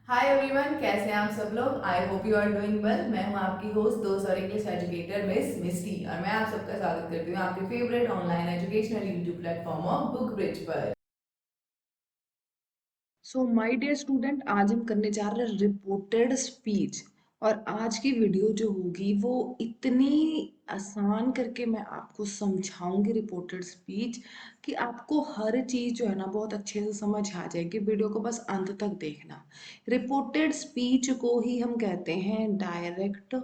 Hi everyone, कैसे हैं आप सब लोग। I hope you are doing well. मैं हूं आपकी होस्ट दोस्त और इंग्लिश एजुकेटर मिस मिस्टी, और मैं आप सबका स्वागत करती हूं आपके favourite online educational YouTube platform of Book Bridge पर। सो माय डियर स्टूडेंट, आज हम करने जा रहे हैं रिपोर्टेड स्पीच। और आज की वीडियो जो होगी वो इतनी आसान करके मैं आपको समझाऊंगी रिपोर्टेड स्पीच कि आपको हर चीज़ जो है ना बहुत अच्छे से समझ आ जाएगी। वीडियो को बस अंत तक देखना। रिपोर्टेड स्पीच को ही हम कहते हैं डायरेक्ट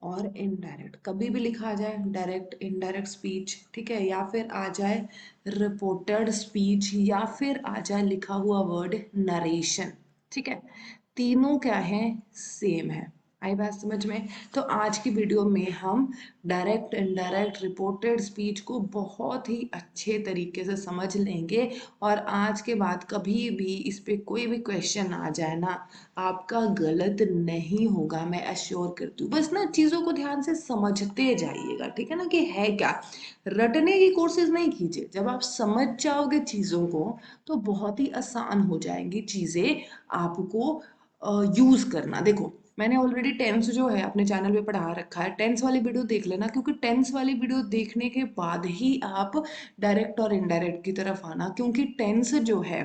और इनडायरेक्ट। कभी भी लिखा आ जाए डायरेक्ट इनडायरेक्ट स्पीच, ठीक है, या फिर आ जाए रिपोर्टेड स्पीच, या फिर आ जाए लिखा हुआ वर्ड नरेशन, ठीक है। तीनों क्या है, सेम है। आई बात समझ में। तो आज की वीडियो में हम डायरेक्ट इनडायरेक्ट रिपोर्टेड स्पीच को बहुत ही अच्छे तरीके से समझ लेंगे। और आज के बाद कभी भी इस पे कोई भी क्वेश्चन आ जाए ना, आपका गलत नहीं होगा, मैं अश्योर करती हूँ। बस ना चीज़ों को ध्यान से समझते जाइएगा, ठीक है ना, कि है क्या। रटने की कोशिश नहीं कीजिए। जब आप समझ जाओगे चीज़ों को तो बहुत ही आसान हो जाएंगी चीज़ें आपको यूज़ करना। देखो, मैंने ऑलरेडी टेंस जो है अपने चैनल पे पढ़ा रखा है। टेंस वाली वीडियो देख लेना, क्योंकि टेंस वाली वीडियो देखने के बाद ही आप डायरेक्ट और इनडायरेक्ट की तरफ आना, क्योंकि टेंस जो है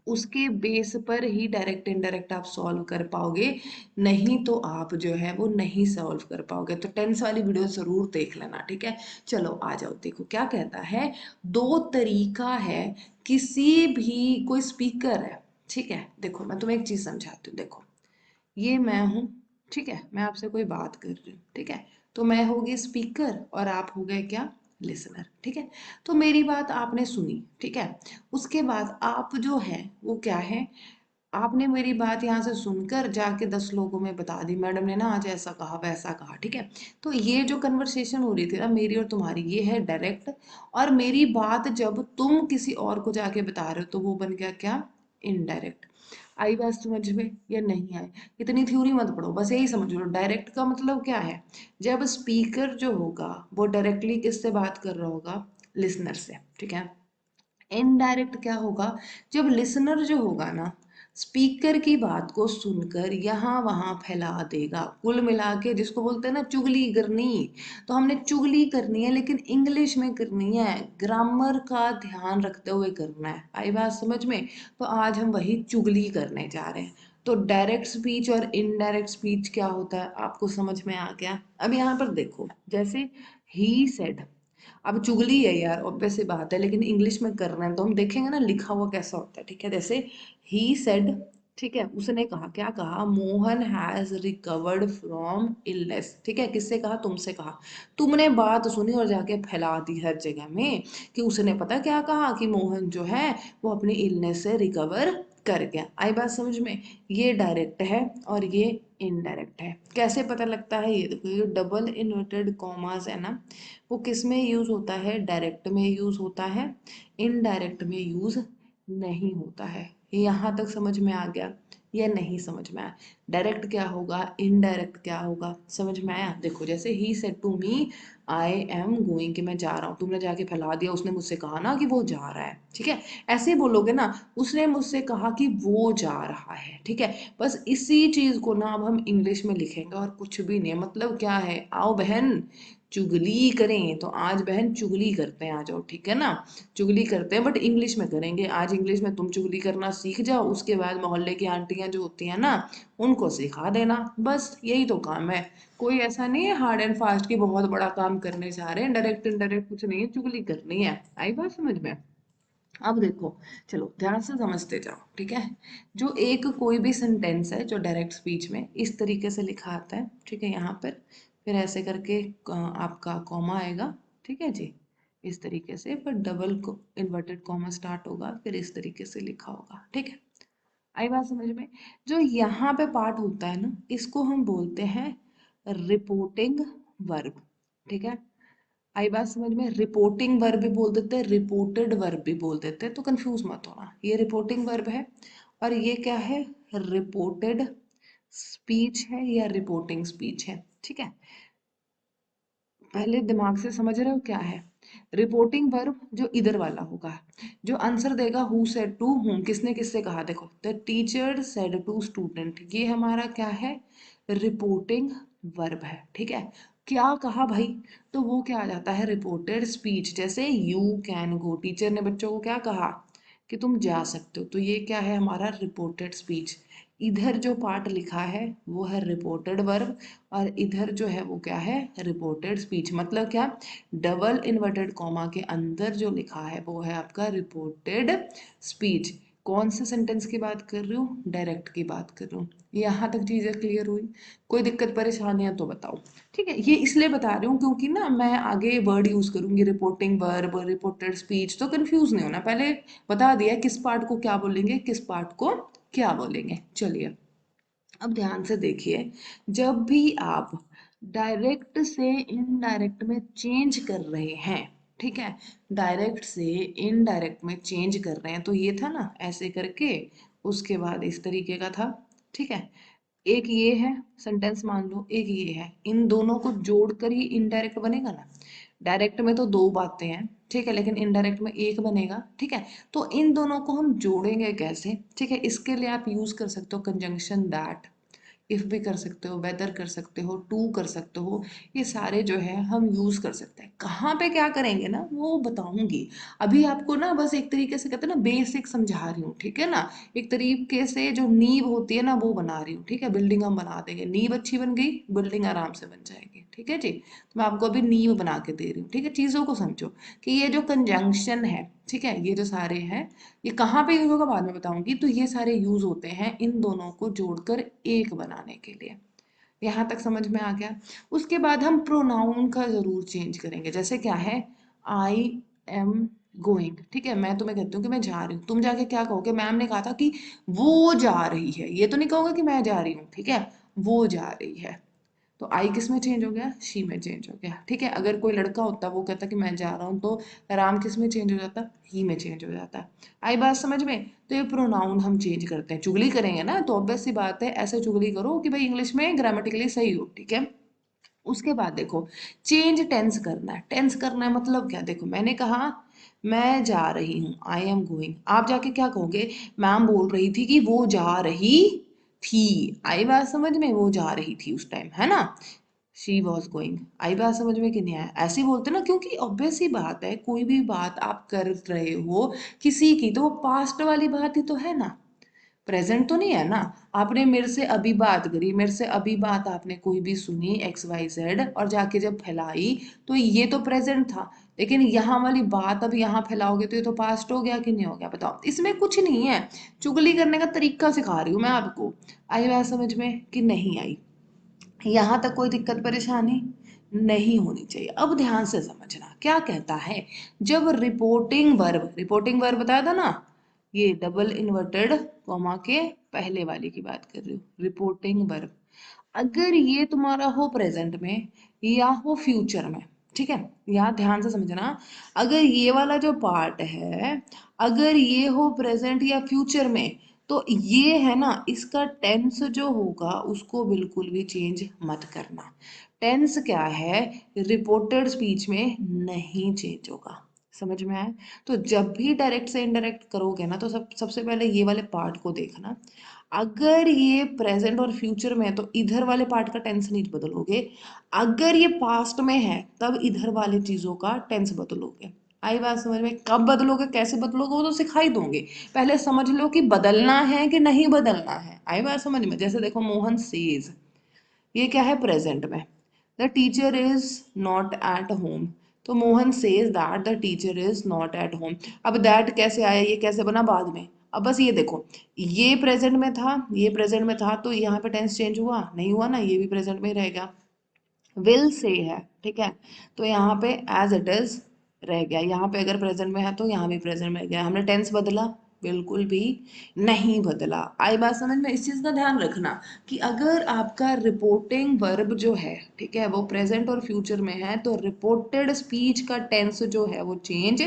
उसके बेस पर ही डायरेक्ट इनडायरेक्ट आप सॉल्व कर पाओगे। नहीं तो आप जो है वो नहीं सॉल्व कर पाओगे। तो टेंस वाली वीडियो जरूर देख लेना, ठीक है। चलो आ जाओ, देखो क्या कहता है। दो तरीका है, किसी भी कोई स्पीकर है, ठीक है। देखो मैं तुम्हें एक चीज समझाती हूँ। देखो, ये मैं हूँ, ठीक है, मैं आपसे कोई बात कर रही हूँ, ठीक है। तो मैं हो गई स्पीकर और आप हो गए क्या, लिसनर, ठीक है। तो मेरी बात आपने सुनी, ठीक है। उसके बाद आप जो है वो क्या है, आपने मेरी बात यहाँ से सुनकर जाके 10 लोगों में बता दी, मैडम ने ना आज ऐसा कहा वैसा कहा, ठीक है। तो ये जो कन्वर्सेशन हो रही थी ना मेरी और तुम्हारी, ये है डायरेक्ट। और मेरी बात जब तुम किसी और को जाके बता रहे हो तो वो बन गया क्या, इनडायरेक्ट। आई बात समझ में या नहीं आई। इतनी थ्योरी मत पढ़ो, बस यही समझ लो डायरेक्ट का मतलब क्या है। जब स्पीकर जो होगा वो डायरेक्टली किससे बात कर रहा होगा, लिसनर से, ठीक है। इनडायरेक्ट क्या होगा, जब लिसनर जो होगा ना स्पीकर की बात को सुनकर यहाँ वहाँ फैला देगा। कुल मिला के जिसको बोलते हैं ना चुगली करनी। तो हमने चुगली करनी है, लेकिन इंग्लिश में करनी है, ग्रामर का ध्यान रखते हुए करना है। आई बात समझ में। तो आज हम वही चुगली करने जा रहे हैं। तो डायरेक्ट स्पीच और इनडायरेक्ट स्पीच क्या होता है आपको समझ में आ गया। अब यहाँ पर देखो, जैसे ही सेड, अब चुगली है यार, ऑब्वियस सी बात है, लेकिन इंग्लिश में कर रहे हैं तो हम देखेंगे ना लिखा हुआ कैसा होता है, ठीक है। जैसे ही सेड, ठीक है, उसने कहा, क्या कहा, Mohan has recovered from illness, ठीक है। किससे कहा, तुमसे कहा। तुमने बात सुनी और जाके फैला दी हर जगह में कि उसने पता क्या कहा, कि मोहन जो है वो अपनी इलनेस से रिकवर कर गया। आई बात समझ में। ये डायरेक्ट है और ये इनडायरेक्ट है। कैसे पता लगता है, ये देखो, ये डबल इन्वर्टेड कॉमास है ना, वो किस में यूज होता है, डायरेक्ट में यूज होता है, इनडायरेक्ट में यूज नहीं होता है। यहाँ तक समझ में आ गया या नहीं समझ में आया। डायरेक्ट क्या होगा, इनडायरेक्ट क्या होगा, समझ में आया। देखो, जैसे ही said to me I am going, कि मैं जा रहा हूँ, तुमने जाके फैला दिया, उसने मुझसे कहा ना कि वो जा रहा है, ठीक है। ऐसे बोलोगे ना, उसने मुझसे कहा कि वो जा रहा है, ठीक है। बस इसी चीज को ना अब हम इंग्लिश में लिखेंगे और कुछ भी नहीं है। मतलब क्या है, आओ बहन चुगली करें, तो आज बहन चुगली करते हैं, आ जाओ, ठीक है ना। चुगली करते हैं बट इंग्लिश में करेंगे आज। इंग्लिश में तुम चुगली करना सीख जाओ, उसके बाद मोहल्ले की आंटियां जो होती हैं ना उनको सिखा देना। बस यही तो काम है। कोई ऐसा नहीं है हार्ड एंड फास्ट की बहुत बड़ा काम करने जा रहे हैं। डायरेक्ट इनडायरेक्ट कुछ नहीं है, चुगली करनी है। आई बात समझ में। अब देखो, चलो ध्यान से समझते जाओ, ठीक है। जो एक कोई भी सेंटेंस है जो डायरेक्ट स्पीच में इस तरीके से लिखा आता है, ठीक है, यहाँ पर फिर ऐसे करके आपका कॉमा आएगा, ठीक है जी, इस तरीके से। पर डबल इन्वर्टेड कॉमा स्टार्ट होगा, फिर इस तरीके से लिखा होगा, ठीक है। आई बात समझ में। जो यहाँ पे पार्ट होता है ना, इसको हम बोलते हैं रिपोर्टिंग वर्ब, ठीक है। आई बात समझ में। रिपोर्टिंग वर्ब भी बोल देते हैं, रिपोर्टेड वर्ब भी बोल देते हैं, तो कंफ्यूज मत होना। ये रिपोर्टिंग वर्ब है और ये क्या है, रिपोर्टेड स्पीच है या रिपोर्टिंग स्पीच है, ठीक है। पहले दिमाग से समझ रहे हो क्या है। रिपोर्टिंग वर्ब जो इधर वाला होगा, जो आंसर देगा हु सेड टू हुम, किसने किससे कहा, देखो the teacher said to student, ये हमारा क्या है, रिपोर्टिंग वर्ब है। ठीक है, क्या कहा भाई, तो वो क्या आ जाता है, रिपोर्टेड स्पीच। जैसे यू कैन गो, टीचर ने बच्चों को क्या कहा कि तुम जा सकते हो, तो ये क्या है हमारा रिपोर्टेड स्पीच। इधर जो पार्ट लिखा है वो है रिपोर्टेड वर्ब, और इधर जो है वो क्या है, रिपोर्टेड स्पीच। मतलब क्या, डबल इन्वर्टेड कॉमा के अंदर जो लिखा है वो है आपका रिपोर्टेड स्पीच। कौन से सेंटेंस की बात कर रही हूँ, डायरेक्ट की बात कर रही हूँ। यहाँ तक चीज़ें क्लियर हुई, कोई दिक्कत परेशानी है तो बताओ। ठीक है, ये इसलिए बता रही हूँ क्योंकि ना मैं आगे वर्ड यूज करूंगी, रिपोर्टिंग वर्ब, रिपोर्टेड स्पीच, तो कंफ्यूज नहीं होना। पहले बता दिया किस पार्ट को क्या बोलेंगे, किस पार्ट को क्या बोलेंगे। चलिए अब ध्यान से देखिए, जब भी आप डायरेक्ट से इनडायरेक्ट में चेंज कर रहे हैं, ठीक है, डायरेक्ट से इनडायरेक्ट में चेंज कर रहे हैं, तो ये था ना ऐसे करके, उसके बाद इस तरीके का था। ठीक है, एक ये है सेंटेंस मान लो, एक ये है, इन दोनों को जोड़कर ही इनडायरेक्ट बनेगा ना। डायरेक्ट में तो दो बातें हैं, ठीक है, लेकिन इनडायरेक्ट में एक बनेगा। ठीक है, तो इन दोनों को हम जोड़ेंगे कैसे, ठीक है, इसके लिए आप यूज कर सकते हो कंजंक्शन दैट, इफ भी कर सकते हो, वेदर कर सकते हो, टू कर सकते हो, ये सारे जो है हम यूज कर सकते हैं। कहाँ पे क्या करेंगे ना वो बताऊंगी, अभी आपको ना बस एक तरीके से कहते हैं ना बेसिक समझा रही हूँ। ठीक है ना, एक तरीके से जो नींव होती है ना वो बना रही हूँ। ठीक है, बिल्डिंग हम बना देंगे, नींव अच्छी बन गई, बिल्डिंग आराम से बन जाएगी। ठीक है जी, तो मैं आपको अभी नींव बना के दे रही हूँ। ठीक है, चीजों को समझो कि ये जो कंजंक्शन है, ठीक है, ये जो सारे हैं, ये कहाँ पे यूज होगा बाद में बताऊंगी। तो ये सारे यूज होते हैं इन दोनों को जोड़कर एक बनाने के लिए। यहाँ तक समझ में आ गया। उसके बाद हम प्रोनाउन का जरूर चेंज करेंगे। जैसे क्या है, आई एम गोइंग, ठीक है, मैं तुम्हें कहती हूँ कि मैं जा रही हूँ, तुम जाके क्या कहोगे, मैम ने कहा था कि वो जा रही है, ये तो नहीं कहोगे कि मैं जा रही हूँ। ठीक है, वो जा रही है, तो आई किस में चेंज हो गया, शी में चेंज हो गया। ठीक है, अगर कोई लड़का होता वो कहता कि मैं जा रहा हूँ, तो राम किस में चेंज हो जाता, ही में चेंज हो जाता। आई बात समझ में। तो ये प्रोनाउन हम चेंज करते हैं, चुगली करेंगे ना तो ऑब्वियस सी बात है ऐसे चुगली करो कि भाई इंग्लिश में ग्रामेटिकली सही हो। ठीक है, उसके बाद देखो चेंज टेंस करना है। टेंस करना है मतलब क्या, देखो मैंने कहा मैं जा रही हूँ, आई एम गोइंग, आप जाके क्या कहोगे, मैम बोल रही थी कि वो जा रही थी। आई बात समझ में, वो जा रही थी उस टाइम, है ना, शी वॉज गोइंग। आई बात समझ में कि नहीं आया, ऐसे ही बोलते ना, क्योंकि ऑब्वियस ही बात है कोई भी बात आप कर रहे हो किसी की, तो वो पास्ट वाली बात ही तो है ना, प्रेजेंट तो नहीं है ना। आपने मेरे से अभी बात करी, मेरे से अभी बात आपने कोई भी सुनी एक्स वाई जेड, और जाके जब फैलाई तो ये तो प्रेजेंट था, लेकिन यहाँ वाली बात अब यहाँ फैलाओगे तो ये तो पास्ट हो गया कि नहीं हो गया, बताओ। इसमें कुछ नहीं है, चुगली करने का तरीका सिखा रही हूँ मैं आपको। आई बात समझ में कि नहीं आई, यहाँ तक कोई दिक्कत परेशानी नहीं होनी चाहिए। अब ध्यान से समझना क्या कहता है, जब रिपोर्टिंग वर्ब बताया था ना, ये डबल इन्वर्टेड कॉमा के पहले वाले की बात कर रही हूँ, रिपोर्टिंग वर्ब, अगर ये तुम्हारा हो प्रेजेंट में या हो फ्यूचर में, ठीक है, यहाँ ध्यान से समझना, अगर ये वाला जो पार्ट है, अगर ये हो प्रेजेंट या फ्यूचर में, तो ये है ना, इसका टेंस जो होगा उसको बिल्कुल भी चेंज मत करना। टेंस क्या है, रिपोर्टेड स्पीच में नहीं चेंज होगा। समझ में आया, तो जब भी डायरेक्ट से इनडायरेक्ट करोगे ना, तो सबसे पहले ये वाले पार्ट को देखना। अगर ये प्रेजेंट और फ्यूचर में है तो इधर वाले पार्ट का टेंस नहीं बदलोगे, अगर ये पास्ट में है तब इधर वाले चीजों का टेंस बदलोगे। आई बात समझ में, कब बदलोगे कैसे बदलोगे वो तो सिखाई दूंगी, पहले समझ लो कि बदलना है कि नहीं बदलना है। आई बात समझ में, जैसे देखो मोहन सेज, ये क्या है प्रेजेंट में, the teacher is not at home, तो Mohan says that the teacher is not at home. अब दैट कैसे आया, ये कैसे बना बाद में, अब बस ये देखो, ये प्रेजेंट में था, ये प्रेजेंट में था, तो यहाँ पे टेंस चेंज हुआ नहीं हुआ ना, ये भी प्रेजेंट में ही रहेगा। विल से है, ठीक है, तो यहाँ पे एज इट इज रह गया, यहाँ पे अगर प्रेजेंट में है तो यहाँ भी प्रेजेंट में गया, हमने टेंस बदला, बिल्कुल भी नहीं बदला। आई बात समझ में, इस चीज का ध्यान रखना कि अगर आपका रिपोर्टिंग वर्ब जो है, ठीक है, वो प्रेजेंट और फ्यूचर में है, तो रिपोर्टेड स्पीच का टेंस जो है वो चेंज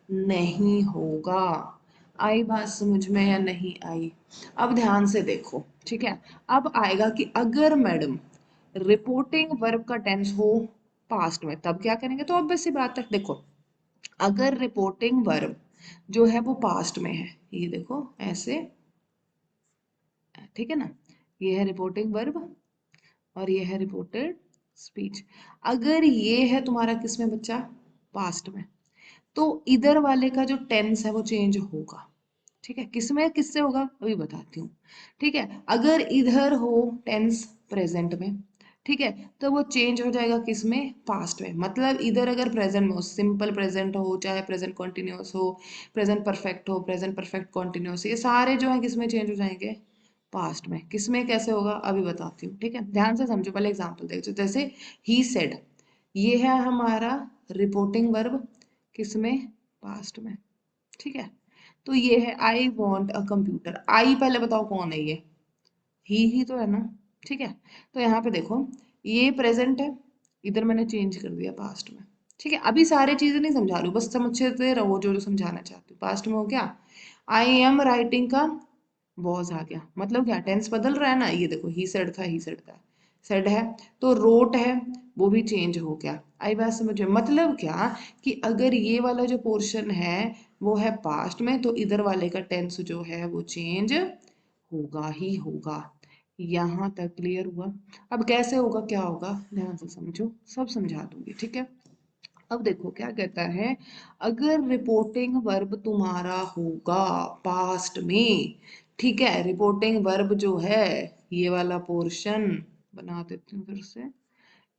नहीं होगा। आई बात समझ में या नहीं आई। अब ध्यान से देखो, ठीक है, अब आएगा कि अगर मैडम रिपोर्टिंग वर्ब का टेंस हो पास्ट में, तब क्या करेंगे, तो ऑब्वियस सी बात है, देखो अगर रिपोर्टिंग वर्ब जो है वो पास्ट में है, ये देखो ऐसे, ठीक है ना, ये है रिपोर्टिंग वर्ब और ये है रिपोर्टेड स्पीच। अगर ये है तुम्हारा किस में बच्चा, पास्ट में, तो इधर वाले का जो टेंस है वो चेंज होगा। ठीक है, किसमें किससे होगा अभी बताती हूँ। ठीक है, अगर इधर हो टेंस प्रेजेंट में, ठीक है, तो वो चेंज हो जाएगा किसमें, पास्ट में। मतलब इधर अगर प्रेजेंट में हो, सिंपल प्रेजेंट हो चाहे प्रेजेंट कॉन्टिन्यूस हो, प्रेजेंट परफेक्ट हो, प्रेजेंट परफेक्ट कॉन्टिन्यूस, ये सारे जो है किसमें चेंज हो जाएंगे, पास्ट में। किसमें कैसे होगा अभी बताती हूँ। ठीक है, ध्यान से समझो, पहले एग्जांपल देखो। जैसे ही सेड, ये है हमारा रिपोर्टिंग वर्ब किसमें, पास्ट में। ठीक है, तो ये है आई वॉन्ट अ कंप्यूटर। आई पहले बताओ कौन है, ये ही तो है ना। ठीक है, तो यहाँ पे देखो ये प्रेजेंट है, इधर मैंने चेंज कर दिया पास्ट में। ठीक है, अभी सारे चीजें नहीं समझा रही हूँ, बस समझते रहो जो जो समझाना चाहती हूँ। पास्ट में हो गया, आई एम राइटिंग का वॉज आ गया, मतलब क्या टेंस बदल रहा है ना। ये देखो ही सेड था, ही सेड था, सेड है, तो रोट है, वो भी चेंज हो गया। आई बात समझ में, मतलब क्या कि अगर ये वाला जो पोर्शन है वो है पास्ट में, तो इधर वाले का टेंस जो है वो चेंज होगा ही होगा। यहाँ तक क्लियर हुआ। अब कैसे होगा क्या होगा ध्यान से समझो, सब समझा दूंगी। ठीक है, अब देखो क्या कहता है, अगर रिपोर्टिंग वर्ब तुम्हारा होगा पास्ट में, ठीक है, रिपोर्टिंग वर्ब जो है ये वाला पोर्शन बना देती हूँ फिर से,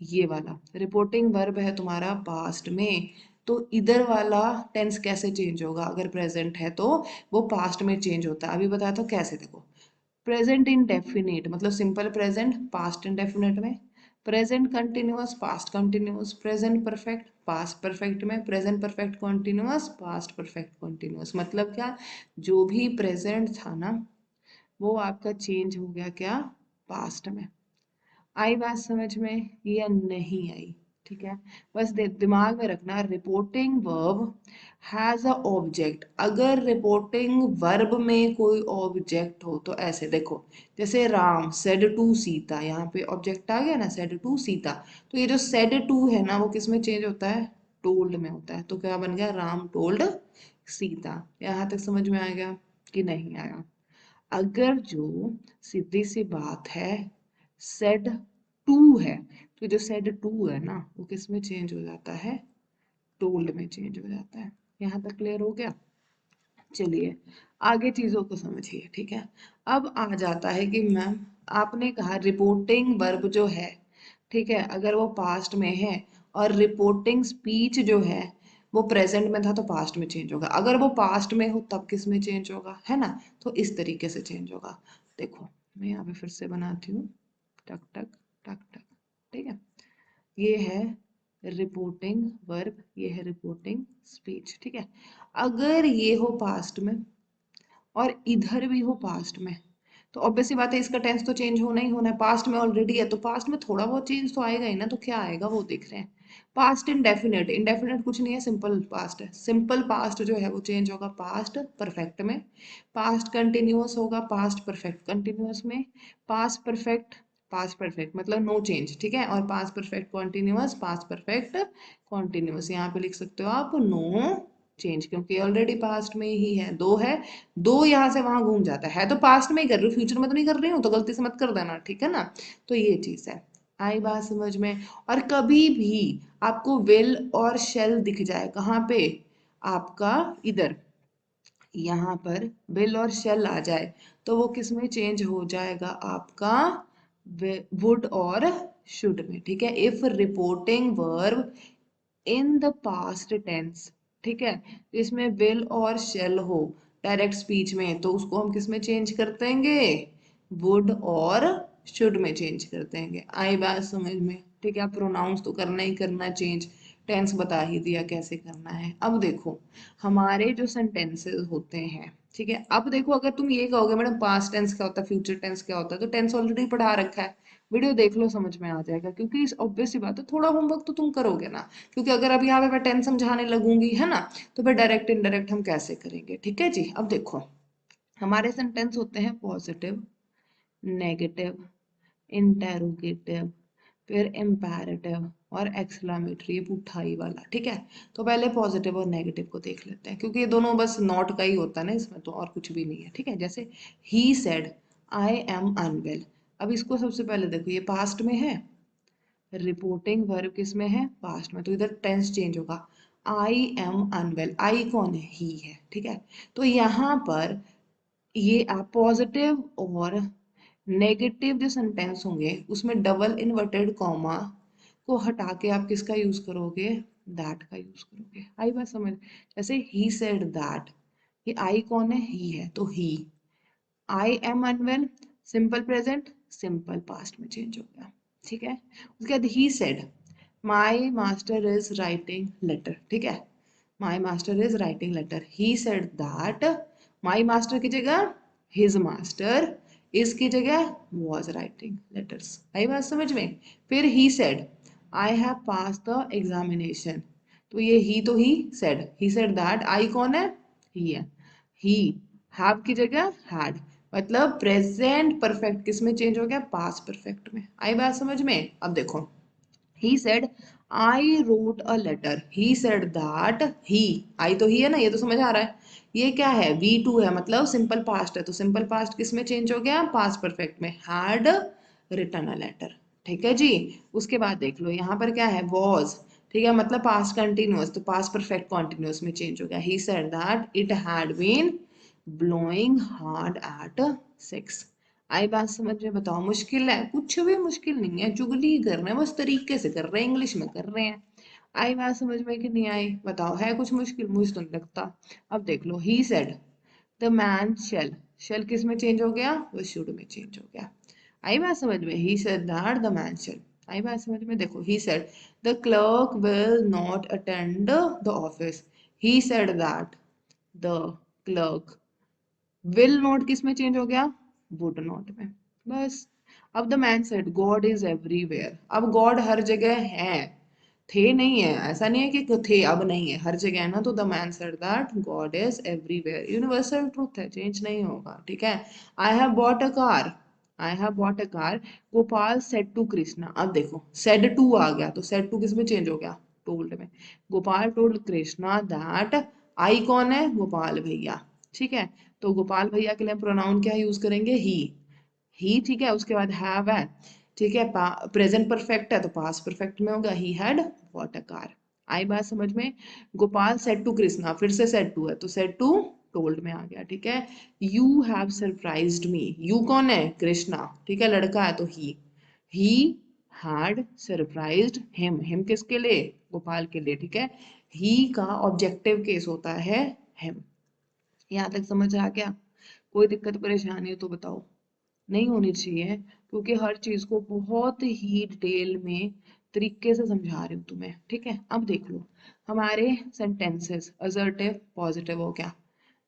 ये वाला रिपोर्टिंग वर्ब है तुम्हारा पास्ट में, तो इधर वाला टेंस कैसे चेंज होगा, अगर प्रेजेंट है तो वो पास्ट में चेंज होता है। अभी बताया तो कैसे, देखो प्रेजेंट इंडेफिनिट मतलब सिंपल प्रेजेंट पास्ट इंडेफिनिट में, present continuous past continuous, present perfect past perfect में, present perfect continuous past perfect continuous. मतलब क्या, जो भी प्रेजेंट था ना वो आपका चेंज हो गया क्या, पास्ट में। आई बात समझ में या नहीं आई। ठीक है, बस दिमाग में रखना, reporting verb has a object. अगर रिपोर्टिंग वर्ब में कोई ऑब्जेक्ट हो तो ऐसे देखो, जैसे राम सेड टू सीता, यहाँ पे ऑब्जेक्ट आ गया ना सेड टू सीता, तो ये जो सेड टू है ना वो किस में चेंज होता है, टोल्ड में होता है। तो क्या बन गया, राम टोल्ड सीता। यहाँ तक समझ में आ गया कि नहीं आया। अगर जो सीधी सी बात है सेड टू है, तो जो सेड टू है ना वो किस में चेंज हो जाता है, टोल्ड में चेंज हो जाता है। यहाँ तक क्लियर हो गया। चलिए आगे चीजों को समझिए। ठीक है, अब आ जाता है कि मैम आपने कहा रिपोर्टिंग वर्ब जो है, ठीक है, अगर वो पास्ट में है और रिपोर्टिंग स्पीच जो है वो प्रेजेंट में था तो पास्ट में चेंज होगा। अगर वो पास्ट में हो तब किस में चेंज होगा, है ना, तो इस तरीके से चेंज होगा। देखो मैं यहाँ पे फिर से बनाती हूँ, टक टक टक टक। ठीक है, ये है रिपोर्टिंग वर्ब, ये है रिपोर्टिंग स्पीच। ठीक है, अगर ये हो पास्ट में और इधर भी हो पास्ट में, तो ऑब्वियसली बात है इसका टेंस तो चेंज होना ही होना है, पास्ट में ऑलरेडी है तो पास्ट में थोड़ा बहुत चेंज तो आएगा ही ना। तो क्या आएगा वो देख रहे हैं, पास्ट इंडेफिनिट। इंडेफिनिट कुछ नहीं है, सिंपल पास्ट है। सिंपल पास्ट जो है वो चेंज होगा पास्ट परफेक्ट में, पास्ट कंटिन्यूअस होगा पास्ट परफेक्ट कंटिन्यूअस में, पास्ट परफेक्ट मतलब नो चेंज। ठीक है, और past perfect continuous past perfect continuous, यहाँ पे लिख सकते हो आप नो चेंज, क्योंकि ऑलरेडी पास्ट में ही है, दो है, दो यहाँ से वहां घूम जाता है तो पास्ट में ही कर रही हूँ, फ्यूचर में तो नहीं कर रही हूँ, तो गलती से मत कर देना। ठीक है ना, तो ये चीज है। आई बात समझ में। और कभी भी आपको विल और शेल दिख जाए कहाँ पे, आपका इधर यहाँ पर विल और शेल आ जाए तो वो किस में चेंज हो जाएगा, आपका वुड और शुड में। ठीक है, if reporting verb in the past tense, ठीक है, इसमें विल और शेल हो डायरेक्ट स्पीच में, तो उसको हम किस में चेंज कर देंगे, वुड और शुड में चेंज कर देंगे। आई बात समझ में। ठीक है, प्रोनाउंस तो करना ही करना चेंज, टेंस बता ही दिया कैसे करना है। अब देखो हमारे जो सेंटेंसेस होते हैं, ठीक है, अब देखो अगर तुम ये कहोगे मैडम पास्ट टेंस क्या होता है, फ्यूचर टेंस क्या होता है, तो टेंस ऑलरेडी पढ़ा रखा है, वीडियो देख लो समझ में आ जाएगा। क्योंकि इस ऑब्वियस सी बात है, थोड़ा होमवर्क तो तुम करोगे ना, क्योंकि अगर अब यहाँ पे मैं टेंस समझाने लगूंगी है ना, तो फिर डायरेक्ट इनडायरेक्ट हम कैसे करेंगे। ठीक है जी, अब देखो हमारे सेंटेंस होते हैं पॉजिटिव, नेगेटिव, इंटेरोगेटिव, फिर इम्पेरेटिव और एक्सक्लामेटरी, ये पुट्ठा ई वाला, ठीक है। तो पहले पॉजिटिव और नेगेटिव को देख लेते हैं, क्योंकि ये दोनों बस नॉट का ही होता है ना इसमें, तो और कुछ भी नहीं है, ठीक है। जैसे ही सेड आई एम अनवेल, अब इसको सबसे पहले देखो, ये पास्ट में है, रिपोर्टिंग वर्ब किस में है, पास्ट में, तो इधर टेंस चेंज होगा। आई एम अनवेल, आई कौन है, ही है, ठीक है। तो यहाँ पर ये आप पॉजिटिव और नेगेटिव जो सेंटेंस होंगे उसमें डबल इन्वर्टेड कॉमा को हटा के आप किसका यूज करोगे, दैट का यूज करोगे। आई बात समझ, जैसे ही सेड दैट, ये आई कौन है, ही है, तो ही। I am unwell, simple present, simple past में चेंज हो गया, ठीक है। उसके बाद he said my master is writing letter, ठीक है, my master is writing letter, he said that, my master की जगह हिज मास्टर, इसकी जगह वॉज राइटिंग लेटर्स। आई बात समझ में। फिर ही said I have pass the examination, तो ये ही तो ही सेड दैट, आई कौन है, ही है, ही, हैव की जगह हैड, मतलब प्रेजेंट परफेक्ट किस में चेंज हो गया, पास्ट परफेक्ट में। आई बात समझ में। अब देखो, he said I wrote a letter, he said that he, I तो ही है ना, ये तो समझ आ रहा है। ये क्या है, V2 है, मतलब सिंपल पास्ट है, तो सिंपल पास्ट किस में चेंज हो गया, पास्ट परफेक्ट में, had written a letter, ठीक है जी। उसके बाद देख लो यहाँ पर क्या है, was, ठीक है, मतलब पास्ट कंटिन्यूअस, तो पास्ट परफेक्ट कॉन्टिन्यूअस में चेंज हो गया। he said that it had been blowing hard at 6। आई बात समझ में, बताओ मुश्किल है, कुछ भी मुश्किल नहीं है, चुगली ही कर रहे हैं, बस तरीके से कर रहे हैं, इंग्लिश में कर रहे हैं। आई बात समझ में कि नहीं आई, बताओ, है कुछ मुश्किल, मुझे तो नहीं लगता। अब देख लो, he said the man shall, shall किस में चेंज हो गया, वो शुड में चेंज हो गया। आई बात समझ में, he said that the man shall. आई बात समझ में, देखो, he said the clerk will not attend the office, he said that the clerk will not किस में चेंज हो गया, वुड नॉट में, बस। अब the man said God is everywhere, अब गॉड हर जगह है, थे नहीं है, ऐसा नहीं है कि थे अब नहीं है, हर जगह है ना, तो the man said that God is everywhere, universal truth है, चेंज नहीं होगा, ठीक है। I have bought a car, I have bought a car, Gopal said to Krishna, अब देखो सेड टू आ गया, तो सेड टू किस में चेंज हो गया, टोल्ड में। गोपाल टोल्ड कृष्णा दैट, आई कौन है, गोपाल भैया, ठीक है। तो गोपाल भैया के लिए प्रोनाउन क्या यूज करेंगे, ही, ठीक है। उसके बाद हैव है, ठीक है, प्रेजेंट परफेक्ट है, तो पास्ट परफेक्ट में होगा, he had bought a car. आई बात समझ में। गोपाल सेड टू कृष्णा, फिर से सेड टू है, तो सेड टू टोल्ड में आ गया, ठीक है। You have surprised me, you कौन है, कृष्णा, ठीक है, लड़का है, तो ही हैड सरप्राइज्ड हिम किसके लिए, गोपाल के लिए, ठीक है। ही का ऑब्जेक्टिव केस होता है हिम। यहाँ तक समझ आ गया, कोई दिक्कत परेशानी हो तो बताओ। नहीं होनी चाहिए, क्योंकि हर चीज को बहुत ही डिटेल में तरीके से समझा रही हूँ तुम्हें, ठीक है। अब देख लो, हमारे सेंटेंसेस असर्टिव पॉजिटिव हो गया,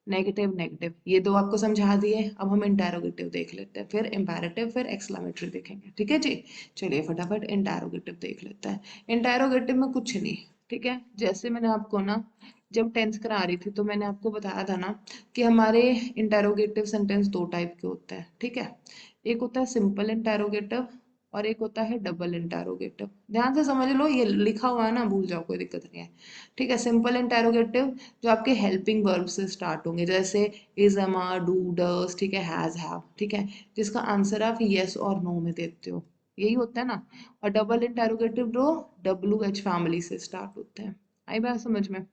नेगेटिव नेगेटिव, ये दो आपको समझा दिए। अब हम इंटेरोगेटिव देख लेते हैं, फिर इम्पेरेटिव, फिर एक्सक्लामेटरी देखेंगे, ठीक है जी। चलिए फटाफट इंटेरोगेटिव देख लेते हैं। इंटेरोगेटिव में कुछ नहीं, ठीक है। जैसे मैंने आपको ना जब टेंस करा रही थी तो मैंने आपको बताया था ना कि हमारे इंटेरोगेटिव सेंटेंस दो टाइप के होते हैं, ठीक है। एक होता है सिंपल इंटेरोगेटिव और एक होता है डबल इंटेरोगेटिव। ध्यान से समझ लो, ये लिखा हुआ है ना, भूल जाओ, कोई दिक्कत नहीं है, ठीक है। सिंपल इंटेरोगेटिव जो आपके हेल्पिंग वर्ब से स्टार्ट होंगे, जैसे इज, एम, आर, डू, डस, ठीक है, हैज, हैव, ठीक है, जिसका आंसर आप यस और नो में देते हो, यही होता है ना। और डबल इंटेरोगेटिव जो डब्ल्यू एच फैमिली से स्टार्ट होते हैं। आई बात समझ में,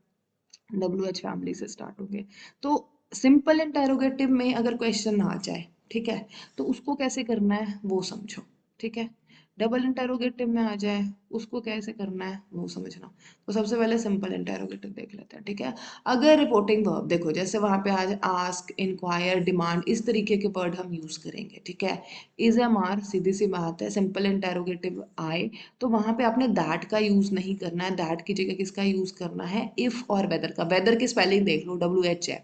डब्ल्यू एच फैमिली से स्टार्ट होंगे। तो सिंपल इंटेरोगेटिव में अगर क्वेश्चन आ जाए, ठीक है, तो उसको कैसे करना है वो समझो, ठीक है। डबल इंटेरोगेटिव में आ जाए, उसको कैसे करना है वो समझना। तो सबसे पहले सिंपल इंटेरोगेटिव देख लेते हैं, ठीक है। अगर रिपोर्टिंग वर्ब देखो, जैसे वहां पे आज आस्क, इंक्वायर, डिमांड, इस तरीके के वर्ड हम यूज करेंगे, ठीक है। इज, एम, आर, सीधी सी बात है, सिंपल इंटेरोगेटिव आए तो वहां पे आपने दैट का यूज नहीं करना है, दैट की जगह किसका यूज करना है, इफ और वेदर का। वेदर की स्पेलिंग देख लो, डब्ल्यू एच है।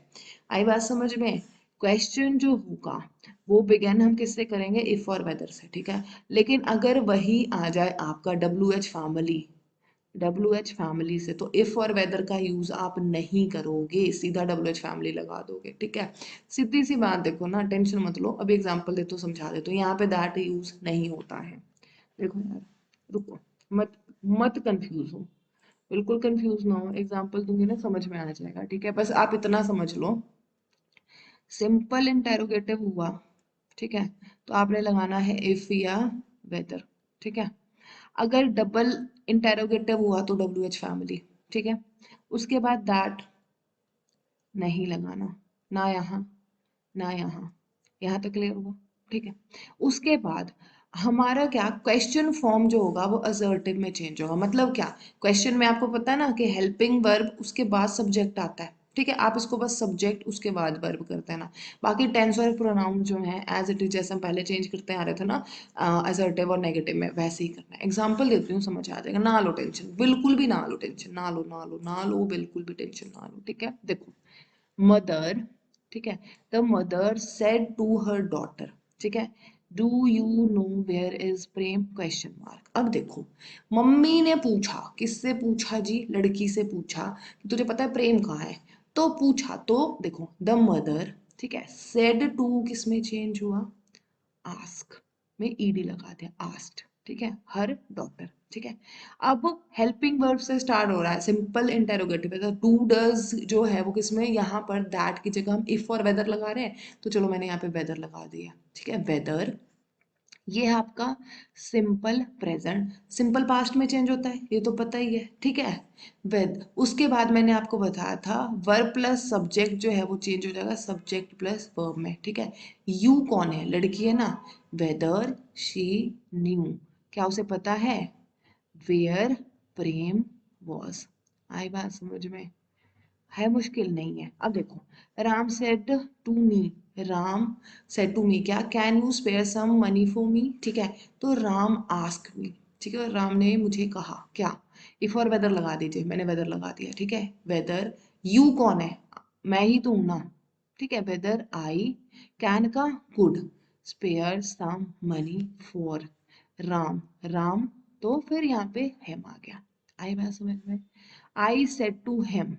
आई बात समझ में। क्वेश्चन जो होगा वो बिगेन हम किससे करेंगे, इफ और वेदर से, ठीक है। लेकिन अगर वही आ जाए आपका W H family, W H family से, तो इफ और वेदर का यूज आप नहीं करोगे, सीधा डब्ल्यू एच फैमिली लगा दोगे, ठीक है। सीधी सी बात देखो ना, टेंशन मत लो, अभी एग्जांपल दे तो समझा दे, तो यहाँ पे दैट यूज नहीं होता है। देखो यार, रुको मत, मत कंफ्यूज हो, बिल्कुल कंफ्यूज ना हो। एग्जाम्पल दूंगी ना, समझ में आ जाएगा, ठीक है। बस आप इतना समझ लो, सिंपल इंटेरोगेटिव हुआ, ठीक है, तो आपने लगाना है इफ या वेदर, ठीक है। अगर डबल इंटेरोगेटिव हुआ तो डब्ल्यू एच फैमिली, ठीक है। उसके बाद दैट नहीं लगाना, ना यहाँ ना यहाँ, यहाँ तक क्लियर हुआ, ठीक है। उसके बाद हमारा क्या क्वेश्चन फॉर्म जो होगा वो असर्टिव में चेंज होगा। मतलब क्या, क्वेश्चन में आपको पता है ना कि हेल्पिंग वर्ब उसके बाद सब्जेक्ट आता है, ठीक है। आप इसको बस सब्जेक्ट उसके बाद वर्ब करते हैं ना। बाकी टेंस और प्रोनाउन जो है एज इट इज, जैसे हम पहले चेंज करते आ रहे थे ना असर्टिव और नेगेटिव में, वैसे ही करना है। एग्जाम्पल देती हूँ, समझ आ जाएगा। ना लो टेंशन, बिल्कुल भी ना लो टेंशन, ना लो ना लो ना लो, बिल्कुल भी टेंशन ना लो, ठीक है। देखो, मदर, ठीक है, the mother said to her daughter, ठीक है, do you know where is Prem, question mark. अब देखो, मम्मी ने पूछा, किससे पूछा जी, लड़की से पूछा कि तुझे पता है प्रेम कहाँ है। तो पूछा, तो देखो द मदर, ठीक है, सेड टू किस में चेंज हुआ, आस्क में ईडी लगा दिया, आस्क्ड, ठीक है, हर डॉटर, ठीक है। अब हेल्पिंग वर्ब से स्टार्ट हो रहा है, सिंपल इंटेरोगेटिव है, तो डू डज जो है वो किसमें, यहाँ पर दैट की जगह हम इफ और वेदर लगा रहे हैं, तो चलो मैंने यहाँ पे वेदर लगा दिया, ठीक है, वेदर। ये है आपका सिंपल प्रेजेंट, सिंपल पास्ट में चेंज होता है, ये तो पता ही है, ठीक है। विद, उसके बाद मैंने आपको बताया था वर्ब प्लस सब्जेक्ट जो है वो चेंज हो जाएगा सब्जेक्ट प्लस वर्ब में, ठीक है। यू कौन है, लड़की है ना, वेदर शी न्यू, क्या उसे पता है, वेयर प्रेम वॉज। आई बात समझ में, है मुश्किल नहीं है। अब देखो, Ram said to me, Ram said to me क्या, can you spare some money for me, ठीक है। तो राम आस्क मी, ठीक है, राम ने मुझे कहा क्या, इफ और वेदर लगा दीजिए, मैंने वेदर लगा दिया, ठीक है। वेदर, यू कौन है, मैं ही तो हूं ना, ठीक है। वेदर आई कैन का good spare some money for Ram, Ram, तो फिर यहाँ पे हेम आ गया। आई बात समझ में। I said to him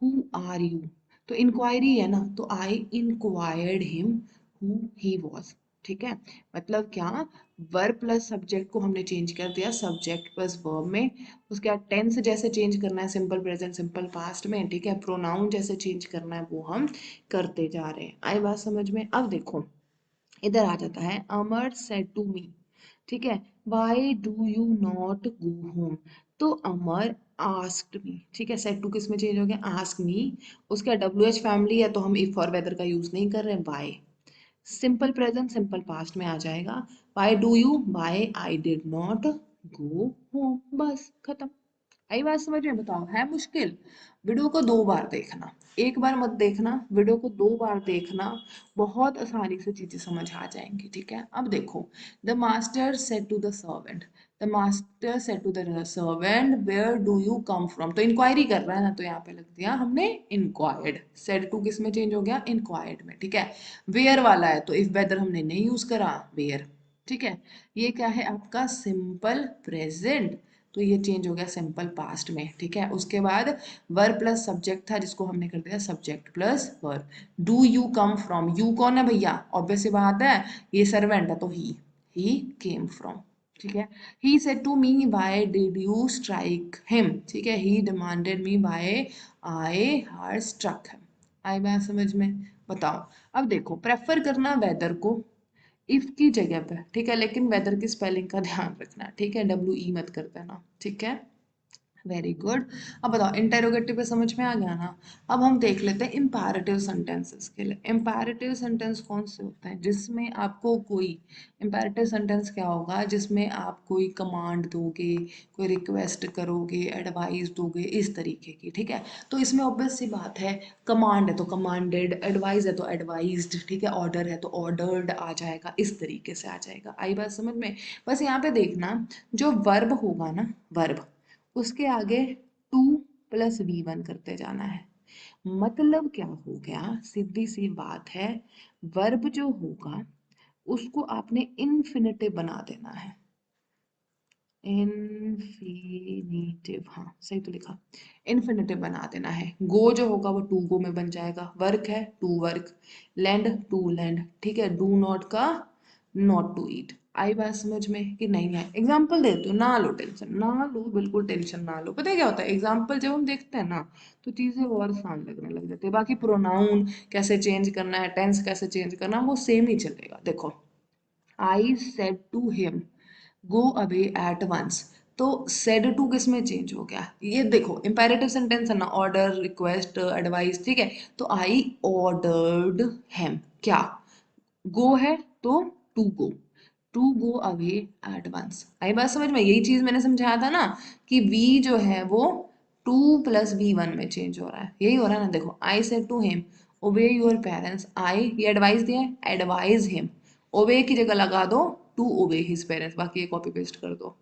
who are you, तो इंक्वायरी है ना, तो I inquired him who he was, ठीक है। मतलब क्या, वर्ब प्लस सब्जेक्ट को हमने चेंज कर दिया सब्जेक्ट प्लस वर्ब में। उसके बाद टेंस जैसे चेंज करना है सिंपल प्रेजेंट सिंपल पास्ट में, ठीक है। प्रोनाउन जैसे चेंज करना है वो हम करते जा रहे हैं। आई बात समझ में। अब देखो, इधर आ जाता है, अमर सेड टू मी, ठीक है, Y do you not go home, तो अमर आस्क्ड मी, ठीक है। सेड टू किस में चेंज हो गया, आस्क मी। उसका डब्ल्यू एच फैमिली है तो हम इफ और वेदर का यूज नहीं कर रहे हैं, why simple present simple past में आ जाएगा, why do you, why I did not go home, बस खत्म। आई बात समझ में। बताओ, है मुश्किल। वीडियो को 2 बार देखना, एक बार मत देखना, वीडियो को 2 बार देखना, बहुत आसानी से चीजें समझ आ जाएंगी, ठीक है। अब देखो, the master said to the servant, the master said to the servant where do you come from, तो इंक्वायरी कर रहा है ना, तो यहाँ पे लग दिया हमने इंक्वायर्ड। सेड टू किस में चेंज हो गया, इंक्वायर्ड में, ठीक है। वेयर वाला है तो इफ वेदर हमने नहीं यूज करा, वेयर, ठीक है। ये क्या है आपका सिंपल प्रेजेंट, तो ये चेंज हो गया सिंपल पास्ट में, ठीक है। उसके बाद वर्ब प्लस सब्जेक्ट था जिसको हमने कर दिया subject plus verb. Do you come from, you कौन है भैया, ऑब्वियस सी बात है, ये सर्वेंट है तो ही केम फ्रॉम, ठीक है। He said to me why did you strike him, ठीक है। He demanded me why I had struck him. आई बात समझ में। बताओ, अब देखो, प्रेफर करना वेदर को इफ की जगह पे, ठीक है, लेकिन वेदर की स्पेलिंग का ध्यान रखना, ठीक है, डब्ल्यू ई मत कर देना, ठीक है। Very good. अब बताओ, इंटेरोगेटिव पे समझ में आ गया ना। अब हम देख लेते हैं इंपैरेटिव सेंटेंसेस के लिए। इंपैरेटिव सेंटेंस कौन से होते हैं, जिसमें आपको कोई, इंपैरेटिव सेंटेंस क्या होगा, जिसमें आप कोई कमांड दोगे, कोई रिक्वेस्ट करोगे, एडवाइस दोगे, इस तरीके की, ठीक है। तो इसमें ऑब्वियस सी बात है, कमांड है तो कमांडेड, एडवाइस है तो एडवाइज्ड, ठीक है, ऑर्डर है तो ऑर्डर्ड आ जाएगा, इस तरीके से आ जाएगा। आई बात समझ में। बस यहाँ पे देखना, जो वर्ब होगा ना, वर्ब, उसके आगे टू प्लस वी वन करते जाना है। मतलब क्या हो गया, सीधी सी बात है, वर्ब जो होगा उसको आपने इन्फिनेटिव बना देना है। इन्फिनिटिव, हाँ सही तो लिखा, इन्फिनेटिव बना देना है। गो जो होगा वो टू गो में बन जाएगा, वर्क है to work, land to land, ठीक है। डू नॉट का नॉट टू ईट। आई बात समझ में कि नहीं है? एग्जाम्पल देती हूँ, ना लो टेंशन, ना लो, बिल्कुल टेंशन ना लो। पता है क्या होता है, एग्जाम्पल जब हम देखते हैं ना तो चीजें और आसान लगने लग जाती है। बाकी प्रोनाउन कैसे चेंज करना है, टेंस कैसे चेंज करना है, वो सेम ही चलेगा। देखो, I said to him go away at once, तो सेड टू किस में चेंज हो गया? ये देखो इंपेरेटिव सेंटेंस है ना, ऑर्डर, रिक्वेस्ट, एडवाइस, ठीक है। तो आई ऑर्डर्ड हिम, क्या गो है तो to go away at once. आई बात समझ में? यही चीज मैंने समझाया था ना कि वी जो है वो टू प्लस वी वन में चेंज हो रहा है, यही हो रहा है ना। देखो, I said to him obey your parents, I ये एडवाइस दिया है, एडवाइज हिम, ओबे की जगह लगा दो टू ओबे हिज पेरेंट्स, बाकी ये कॉपी पेस्ट कर दो।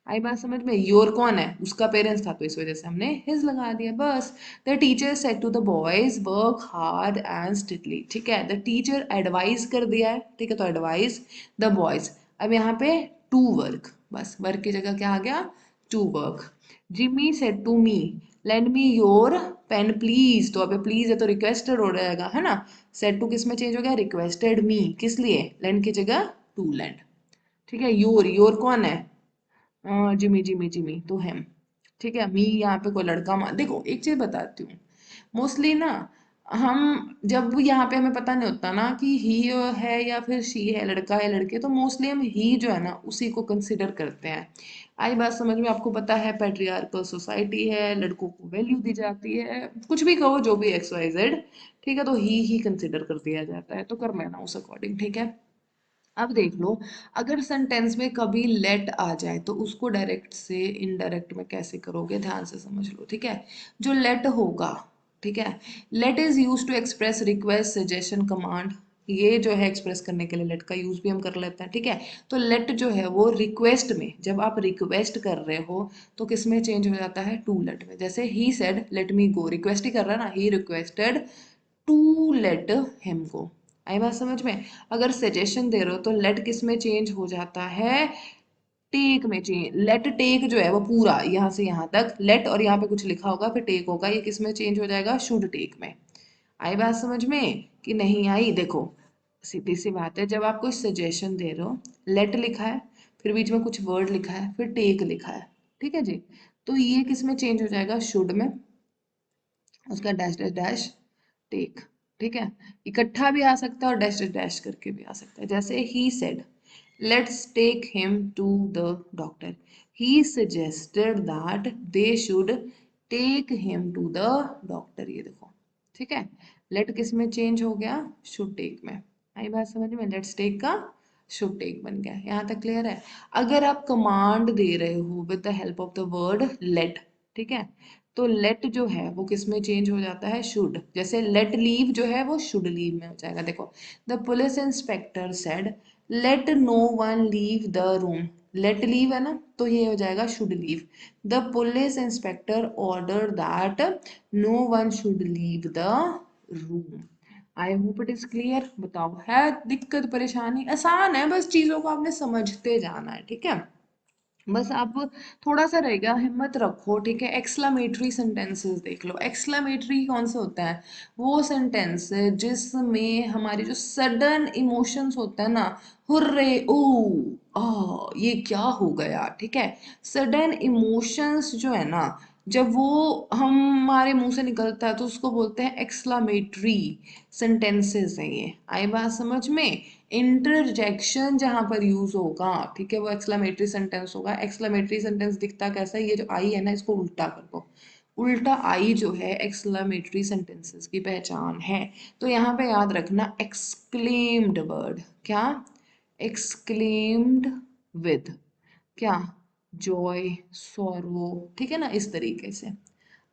आई बात समझ में? योर कौन है? उसका पेरेंट्स था, तो इस वजह से हमने हिज लगा दिया, बस। The teacher said to the boys work hard and strictly, ठीक है। द टीचर एडवाइस कर दिया है, ठीक है, तो एडवाइस द बॉयज। अब यहाँ पे टू वर्क, बस वर्क की जगह क्या आ गया? To work. Jimmy said to me lend me your pen please, तो अब प्लीज है तो रिक्वेस्टेड हो जाएगा, है ना। सेड टू किस में चेंज हो गया? रिक्वेस्टेड मी, किस लिए? लेंड की जगह टू लेंड, ठीक है। योर कौन है? जिमी जिमी जिमी तो है, ठीक है। मी यहाँ पे कोई लड़का देखो एक चीज बताती हूँ, मोस्टली ना हम जब यहाँ पे हमें पता नहीं होता ना कि ही है या फिर शी है, लड़का है लड़के, तो मोस्टली हम ही जो है ना उसी को कंसिडर करते हैं। आई बात समझ में? आपको पता है पैट्रियार्कल सोसाइटी है, लड़कों को वैल्यू दी जाती है, कुछ भी कहो, जो भी एक्स वाई जेड, ठीक है, तो ही कंसिडर कर दिया जाता है, तो कर लेना उस अकॉर्डिंग, ठीक है। अब देख लो, अगर सेंटेंस में कभी लेट आ जाए तो उसको डायरेक्ट से इनडायरेक्ट में कैसे करोगे, ध्यान से समझ लो, ठीक है। जो लेट होगा, ठीक है, let is use to express request, suggestion, command. ये जो है एक्सप्रेस करने के लिए लेट का यूज भी हम कर लेते हैं, ठीक है। तो लेट जो है वो रिक्वेस्ट में, जब आप रिक्वेस्ट कर रहे हो तो किस में चेंज हो जाता है? टू लेट में। जैसे ही said let me go, request ही कर रहा है ना, he requested to let him go. आई बात समझ में? अगर सजेशन दे रहे हो तो लेट किस में चेंज हो जाता है? टेक में चेंज। लेट टेक जो है वो पूरा यहाँ से यहाँ तक लेट, और यहाँ पे कुछ लिखा होगा फिर टेक होगा, ये किस में चेंज हो जाएगा? शुड टेक में। आई बात समझ में कि नहीं आई? देखो, सीधी सी बात है, जब आप कोई सजेशन दे रहे हो, लेट लिखा है, फिर बीच में कुछ वर्ड लिखा है, फिर टेक लिखा है, ठीक है जी, तो ये किस में चेंज हो जाएगा? शुड में, उसका डैश डैश डैश टेक, ठीक है। इकट्ठा भी आ सकता है और डैश डैश डैश करके भी आ सकता है। जैसे ही said let's take him to the doctor, he suggested that they should take him to the doctor, ये देखो, ठीक है। लेट किस में चेंज हो गया? शुड टेक में। आई बात समझ में? लेट्स टेक का शुड टेक बन गया, यहाँ तक क्लियर है। अगर आप कमांड दे रहे हो with the help of the word let, ठीक है, तो लेट जो है वो किस में चेंज हो जाता है? शुड। जैसे लेट लीव जो है वो शुड लीव में हो जाएगा। देखो, the police inspector said let no one leave the room, let leave है ना, तो ये हो जाएगा should leave. The police inspector order that no one should leave the room. I hope it is clear. बताओ, है दिक्कत परेशानी? आसान है, बस चीजों को आपने समझते जाना है, ठीक है। बस आप थोड़ा सा रहेगा, हिम्मत रखो, ठीक है। एक्सक्लामेटरी सेंटेंसेस देख लो। एक्सक्लामेटरी कौन से होता है? वो सेंटेंस जिसमें हमारे जो सडन इमोशंस होता है ना, हुर्रे, ओ, ये क्या हो गया, ठीक है। सडन इमोशंस जो है ना, जब वो हमारे मुंह से निकलता है तो उसको बोलते हैं एक्सक्लामेटरी सेंटेंसेस हैं ये। आई बात समझ में? इंटरजेक्शन जहां पर यूज होगा, ठीक है, वो एक्सक्लेमेटरी सेंटेंस होगा। एक्सक्लेमेटरी सेंटेंस दिखता कैसा है? ये जो आई है ना, इसको उल्टा कर दो, उल्टा आई जो है एक्सक्लेमेटरी सेंटेंसेस की पहचान है। तो यहाँ पे याद रखना, एक्सक्लेम्ड वर्ड, क्या? एक्सक्लेम्ड विद, क्या? जॉय, सॉरो, ठीक है ना, इस तरीके से।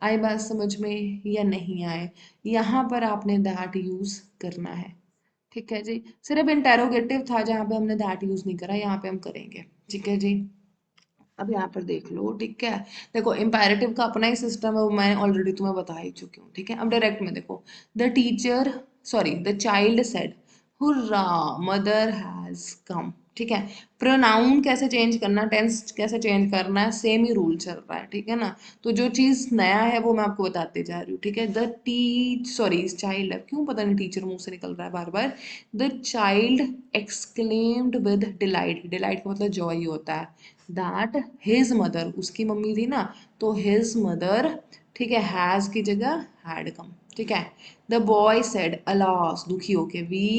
आई बात समझ में या नहीं आए? यहाँ पर आपने दैट यूज करना है, ठीक है जी। सिर्फ इंटेरोगेटिव था जहाँ पे हमने दैट यूज नहीं करा, यहाँ पे हम करेंगे, ठीक है जी। अब यहाँ पर देख लो, ठीक है। देखो, इम्पेरेटिव का अपना ही सिस्टम है, वो मैं ऑलरेडी तुम्हें बता ही चुकी हूँ, ठीक है। अब डायरेक्ट में देखो, the teacher, sorry, the child said hurrah mother has come, ठीक है। प्रोनाउन कैसे चेंज करना, टेंस कैसे चेंज करना है, सेम ही रूल चल रहा है, ठीक है ना। तो जो चीज़ नया है वो मैं आपको बताते जा रही हूँ, ठीक है। द टीच सॉरी चाइल्ड है, क्यों पता नहीं टीचर मुंह से निकल रहा है बार बार। The child exclaimed with delight, delight का मतलब जॉय होता है, दैट हिज मदर, उसकी मम्मी थी ना, तो हिज मदर, ठीक है, हैज़ की जगह हैड कम, ठीक है। द बॉय सेड अलास, दुखी होके, we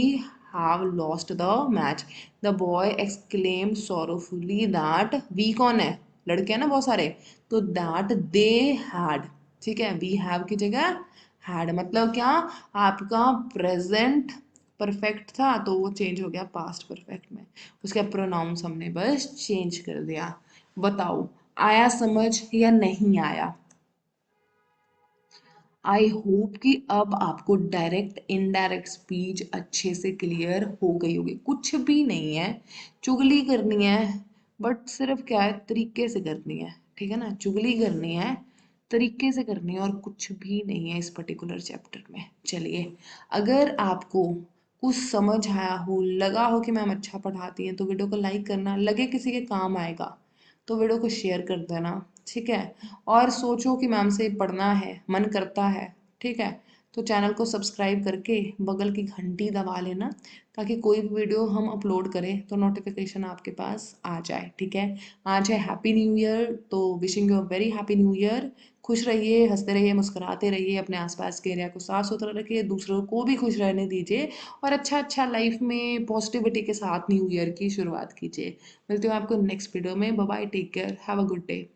have lost the match. The boy exclaim sorrowfully that, we कौन है, लड़के हैं ना बहुत सारे, तो दैट दे हैड, ठीक है, वी हैव की जगह हैड, मतलब क्या, आपका प्रेजेंट परफेक्ट था तो वो चेंज हो गया पास्ट परफेक्ट में, उसका प्रोनाउंस हमने बस चेंज कर दिया। बताओ आया समझ या नहीं आया। आई होप कि अब आपको डायरेक्ट इनडायरेक्ट स्पीच अच्छे से क्लियर हो गई होगी। कुछ भी नहीं है, चुगली करनी है, बट सिर्फ क्या है, तरीके से करनी है, ठीक है ना। चुगली करनी है, तरीके से करनी है, और कुछ भी नहीं है इस पर्टिकुलर चैप्टर में। चलिए, अगर आपको कुछ समझ आया हो, लगा हो कि मैम अच्छा पढ़ाती हैं, तो वीडियो को लाइक करना, लगे किसी के काम आएगा तो वीडियो को शेयर कर देना, ठीक है। और सोचो कि मैम से पढ़ना है, मन करता है, ठीक है, तो चैनल को सब्सक्राइब करके बगल की घंटी दबा लेना, ताकि कोई भी वीडियो हम अपलोड करें तो नोटिफिकेशन आपके पास आ जाए, ठीक है। आज है हैप्पी न्यू ईयर, तो wishing you a very happy new year. खुश रहिए, हंसते रहिए, मुस्कुराते रहिए, अपने आसपास के एरिया को साफ सुथरा रखिए, दूसरों को भी खुश रहने दीजिए, और अच्छा अच्छा लाइफ में पॉजिटिविटी के साथ न्यू ईयर की शुरुआत कीजिए। मिलती हूँ आपको नेक्स्ट वीडियो में। Bye bye, take care, have a good day.